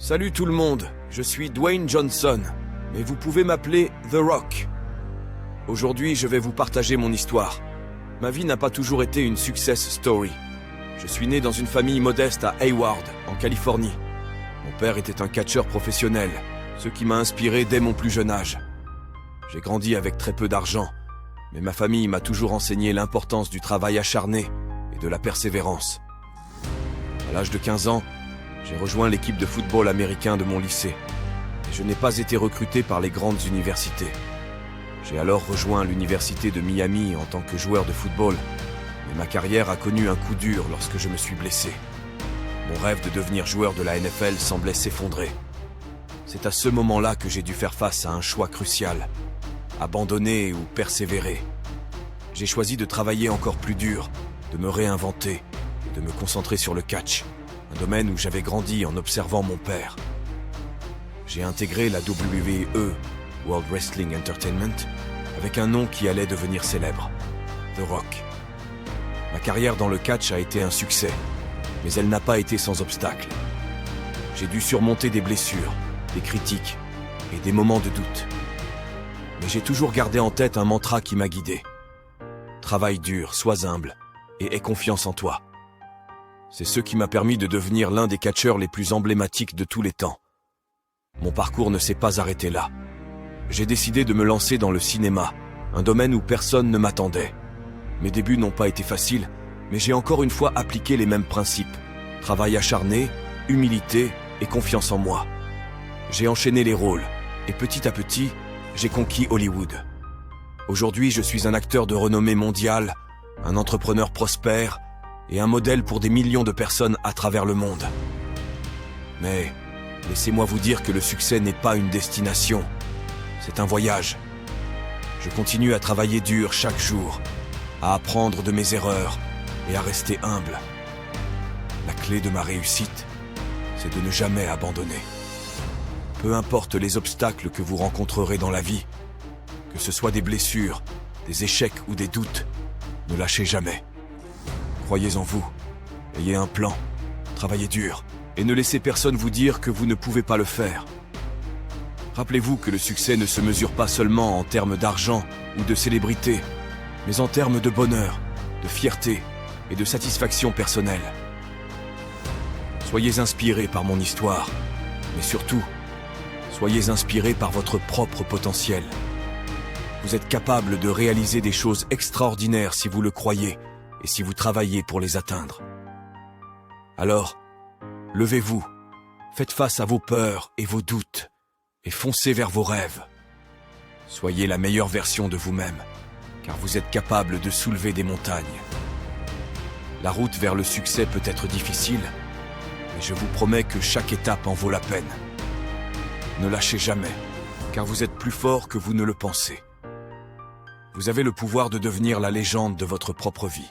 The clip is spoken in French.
Salut tout le monde, je suis Dwayne Johnson, mais vous pouvez m'appeler The Rock. Aujourd'hui, je vais vous partager mon histoire. Ma vie n'a pas toujours été une success story. Je suis né dans une famille modeste à Hayward, en Californie. Mon père était un catcheur professionnel, ce qui m'a inspiré dès mon plus jeune âge. J'ai grandi avec très peu d'argent, mais ma famille m'a toujours enseigné l'importance du travail acharné et de la persévérance. À l'âge de 15 ans, j'ai rejoint l'équipe de football américain de mon lycée, et je n'ai pas été recruté par les grandes universités. J'ai alors rejoint l'université de Miami en tant que joueur de football, mais ma carrière a connu un coup dur lorsque je me suis blessé. Mon rêve de devenir joueur de la NFL semblait s'effondrer. C'est à ce moment-là que j'ai dû faire face à un choix crucial: abandonner ou persévérer. J'ai choisi de travailler encore plus dur, de me réinventer et de me concentrer sur le catch, un domaine où j'avais grandi en observant mon père. J'ai intégré la WWE, World Wrestling Entertainment, avec un nom qui allait devenir célèbre: The Rock. Ma carrière dans le catch a été un succès, mais elle n'a pas été sans obstacles. J'ai dû surmonter des blessures, des critiques et des moments de doute. Mais j'ai toujours gardé en tête un mantra qui m'a guidé: travaille dur, sois humble et aie confiance en toi. C'est ce qui m'a permis de devenir l'un des catcheurs les plus emblématiques de tous les temps. Mon parcours ne s'est pas arrêté là. J'ai décidé de me lancer dans le cinéma, un domaine où personne ne m'attendait. Mes débuts n'ont pas été faciles, mais j'ai encore une fois appliqué les mêmes principes: travail acharné, humilité et confiance en moi. J'ai enchaîné les rôles, et petit à petit, j'ai conquis Hollywood. Aujourd'hui, je suis un acteur de renommée mondiale, un entrepreneur prospère et un modèle pour des millions de personnes à travers le monde. Mais laissez-moi vous dire que le succès n'est pas une destination, c'est un voyage. Je continue à travailler dur chaque jour, à apprendre de mes erreurs et à rester humble. La clé de ma réussite, c'est de ne jamais abandonner. Peu importe les obstacles que vous rencontrerez dans la vie, que ce soit des blessures, des échecs ou des doutes, ne lâchez jamais. Croyez en vous, ayez un plan, travaillez dur, et ne laissez personne vous dire que vous ne pouvez pas le faire. Rappelez-vous que le succès ne se mesure pas seulement en termes d'argent ou de célébrité, mais en termes de bonheur, de fierté et de satisfaction personnelle. Soyez inspirés par mon histoire, mais surtout, soyez inspirés par votre propre potentiel. Vous êtes capable de réaliser des choses extraordinaires si vous le croyez et si vous travaillez pour les atteindre. Alors, levez-vous, faites face à vos peurs et vos doutes, et foncez vers vos rêves. Soyez la meilleure version de vous-même, car vous êtes capable de soulever des montagnes. La route vers le succès peut être difficile, mais je vous promets que chaque étape en vaut la peine. Ne lâchez jamais, car vous êtes plus fort que vous ne le pensez. Vous avez le pouvoir de devenir la légende de votre propre vie.